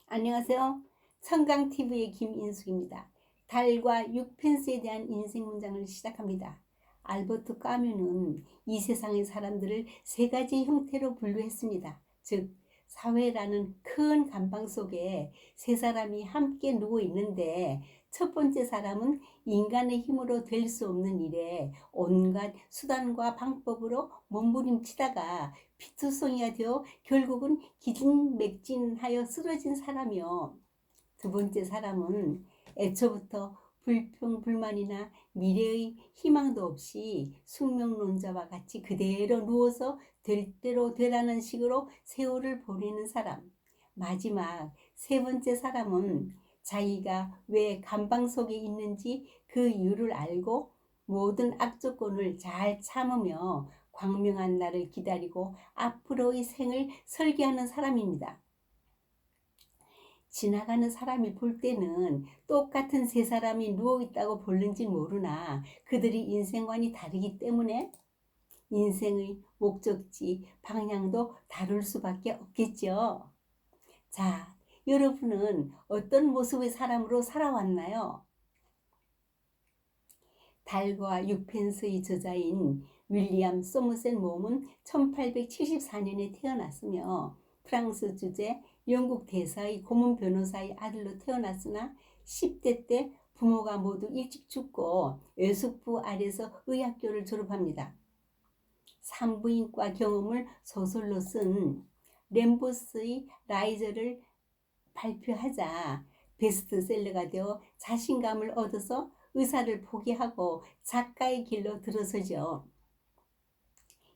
안녕하세요. 청강TV의 김인숙입니다. 달과 6펜스에 대한 인생 문장을 시작합니다. 알버트 까뮤는 이 세상의 사람들을 세 가지 형태로 분류했습니다. 즉, 사회라는 큰 감방 속에 세 사람이 함께 누워 있는데 첫 번째 사람은 인간의 힘으로 될 수 없는 일에 온갖 수단과 방법으로 몸부림치다가 피투성이가 되어 결국은 기진맥진하여 쓰러진 사람이요. 두 번째 사람은 애초부터 불평불만이나 미래의 희망도 없이 숙명론자와 같이 그대로 누워서 될 대로 되라는 식으로 세월을 보내는 사람. 마지막 세 번째 사람은 자기가 왜 감방 속에 있는지 그 이유를 알고 모든 악조건을 잘 참으며 광명한 날을 기다리고 앞으로의 생을 설계하는 사람입니다. 지나가는 사람이 볼 때는 똑같은 세 사람이 누워있다고 보는지 모르나 그들이 인생관이 다르기 때문에 인생의 목적지, 방향도 다를 수밖에 없겠죠. 자, 여러분은 어떤 모습의 사람으로 살아왔나요? 달과 6펜스의 저자인 윌리엄 소머셋 몬은 1874년에 태어났으며 프랑스 주재 영국 대사의 고문 변호사의 아들로 태어났으나 10대 때 부모가 모두 일찍 죽고 외숙부 아래서 의학교를 졸업합니다. 산부인과 경험을 소설로 쓴 램보스의 라이저를 발표하자 베스트셀러가 되어 자신감을 얻어서 의사를 포기하고 작가의 길로 들어서죠.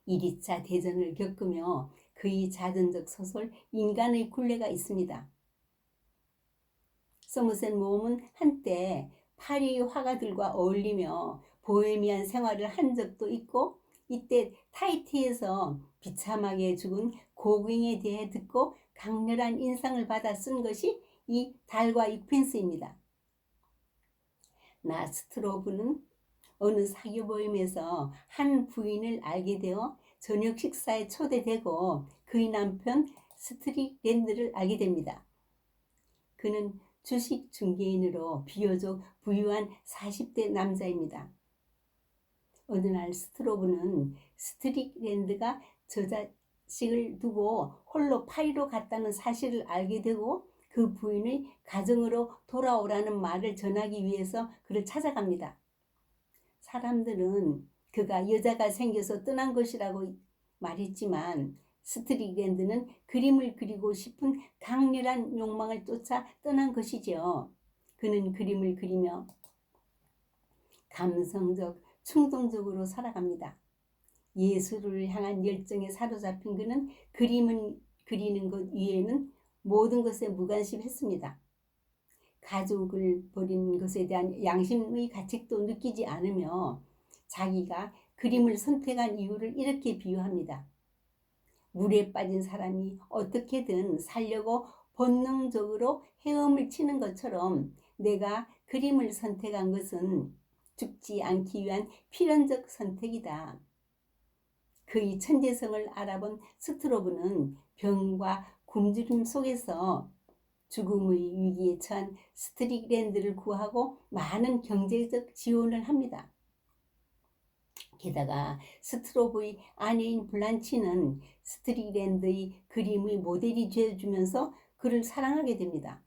1차 대전을 겪으며 그의 자전적 소설 인간의 굴레가 있습니다. 소머셋 몬은 한때 파리 화가들과 어울리며 보헤미안 생활을 한 적도 있고 이때 타히티에서 비참하게 죽은 고갱에 대해 듣고 강렬한 인상을 받아 쓴 것이 이 달과 6펜스입니다. 나스트로브는 어느 사교 모임에서 한 부인을 알게 되어 저녁 식사에 초대되고 그의 남편 스트릭랜드를 알게 됩니다. 그는 주식 중개인으로 비교적 부유한 40대 남자입니다. 어느 날 스트로브는 스트릭랜드가 저 자식을 두고 홀로 파리로 갔다는 사실을 알게 되고 그 부인의 가정으로 돌아오라는 말을 전하기 위해서 그를 찾아갑니다. 사람들은 그가 여자가 생겨서 떠난 것이라고 말했지만 스트릭랜드는 그림을 그리고 싶은 강렬한 욕망을 쫓아 떠난 것이지요. 그는 그림을 그리며 감성적, 충동적으로 살아갑니다. 예술을 향한 열정에 사로잡힌 그는 그림을 그리는 것 위에는 모든 것에 무관심했습니다. 가족을 버린 것에 대한 양심의 가책도 느끼지 않으며 자기가 그림을 선택한 이유를 이렇게 비유합니다. 물에 빠진 사람이 어떻게든 살려고 본능적으로 헤엄을 치는 것처럼 내가 그림을 선택한 것은 죽지 않기 위한 필연적 선택이다. 그의 천재성을 알아본 스트로브는 병과 굶주림 속에서 죽음의 위기에 처한 스트릭랜드를 구하고 많은 경제적 지원을 합니다. 게다가 스트로브의 아내인 블란치는 스트릭랜드의 그림의 모델이 되어주면서 그를 사랑하게 됩니다.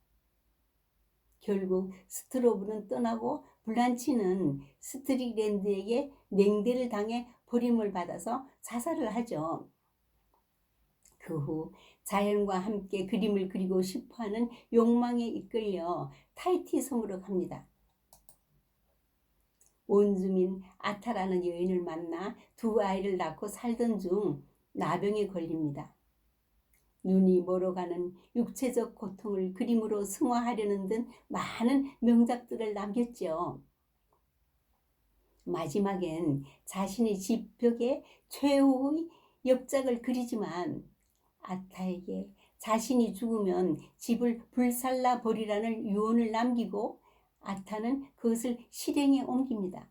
결국 스트로브는 떠나고 블란치는 스트릭랜드에게 냉대를 당해 버림을 받아서 자살을 하죠. 그 후 자연과 함께 그림을 그리고 싶어하는 욕망에 이끌려 타히티 섬으로 갑니다. 온주민 아타라는 여인을 만나 두 아이를 낳고 살던 중 나병에 걸립니다. 눈이 멀어가는 육체적 고통을 그림으로 승화하려는 듯 많은 명작들을 남겼죠. 마지막엔 자신의 집 벽에 최후의 역작을 그리지만 아타에게 자신이 죽으면 집을 불살라 버리라는 유언을 남기고 아타는 그것을 실행에 옮깁니다.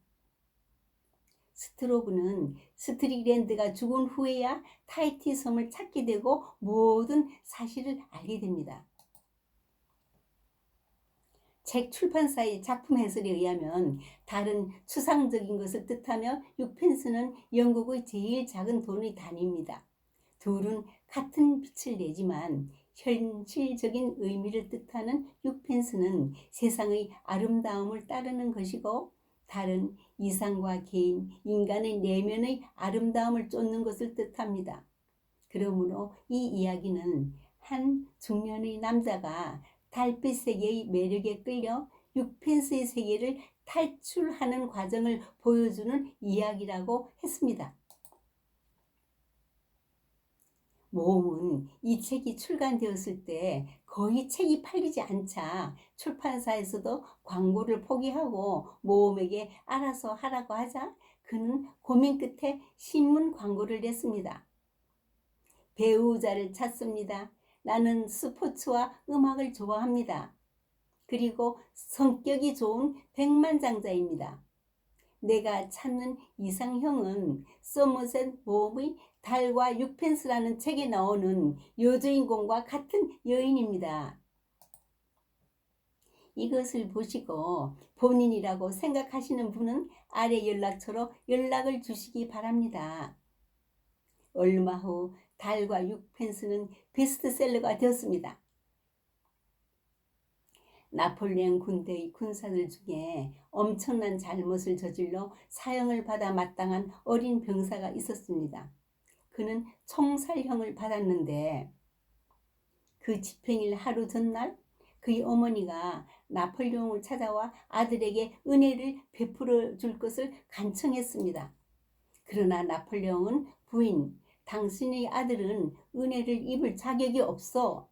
스트로브는 스트릭랜드가 죽은 후에야 타히티 섬을 찾게 되고 모든 사실을 알게 됩니다. 책 출판사의 작품 해설에 의하면 다른 추상적인 것을 뜻하며 6펜스는 영국의 제일 작은 돈의 단위입니다. 둘은 같은 빛을 내지만 현실적인 의미를 뜻하는 6펜스는 세상의 아름다움을 따르는 것이고 다른 이상과 개인, 인간의 내면의 아름다움을 쫓는 것을 뜻합니다. 그러므로 이 이야기는 한 중년의 남자가 달빛 세계의 매력에 끌려 6펜스의 세계를 탈출하는 과정을 보여주는 이야기라고 했습니다. 모험은 이 책이 출간되었을 때 거의 책이 팔리지 않자 출판사에서도 광고를 포기하고 모험에게 알아서 하라고 하자 그는 고민 끝에 신문 광고를 냈습니다. 배우자를 찾습니다. 나는 스포츠와 음악을 좋아합니다. 그리고 성격이 좋은 백만장자입니다. 내가 찾는 이상형은 서머셋 모험의 달과 6펜스라는 책에 나오는 여주인공과 같은 여인입니다. 이것을 보시고 본인이라고 생각하시는 분은 아래 연락처로 연락을 주시기 바랍니다. 얼마 후 달과 6펜스는 베스트셀러가 되었습니다. 나폴레옹 군대의 군사들 중에 엄청난 잘못을 저질러 사형을 받아 마땅한 어린 병사가 있었습니다. 그는 총살형을 받았는데 그 집행일 하루 전날 그의 어머니가 나폴레옹을 찾아와 아들에게 은혜를 베풀어 줄 것을 간청했습니다. 그러나 나폴레옹은 부인, 당신의 아들은 은혜를 입을 자격이 없어.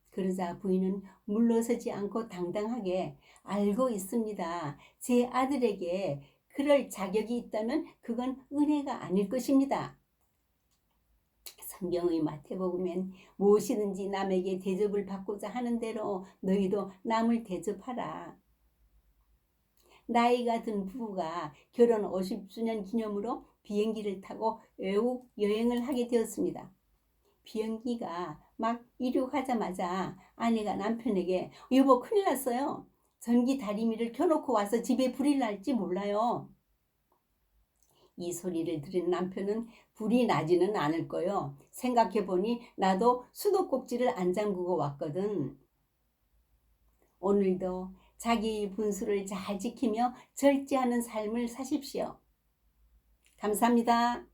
그러자 부인은 물러서지 않고 당당하게 알고 있습니다. 제 아들에게 그럴 자격이 있다면 그건 은혜가 아닐 것입니다. 성경의 마태복음엔 무엇이든지 남에게 대접을 받고자 하는 대로 너희도 남을 대접하라. 나이가 든 부부가 결혼 50주년 기념으로 비행기를 타고 외국 여행을 하게 되었습니다. 비행기가 막 이륙하자마자 아내가 남편에게 여보 큰일 났어요. 전기 다리미를 켜놓고 와서 집에 불이 날지 몰라요. 이 소리를 들은 남편은 불이 나지는 않을 거요. 생각해보니 나도 수도꼭지를 안 잠그고 왔거든. 오늘도 자기 분수를 잘 지키며 절제하는 삶을 사십시오. 감사합니다.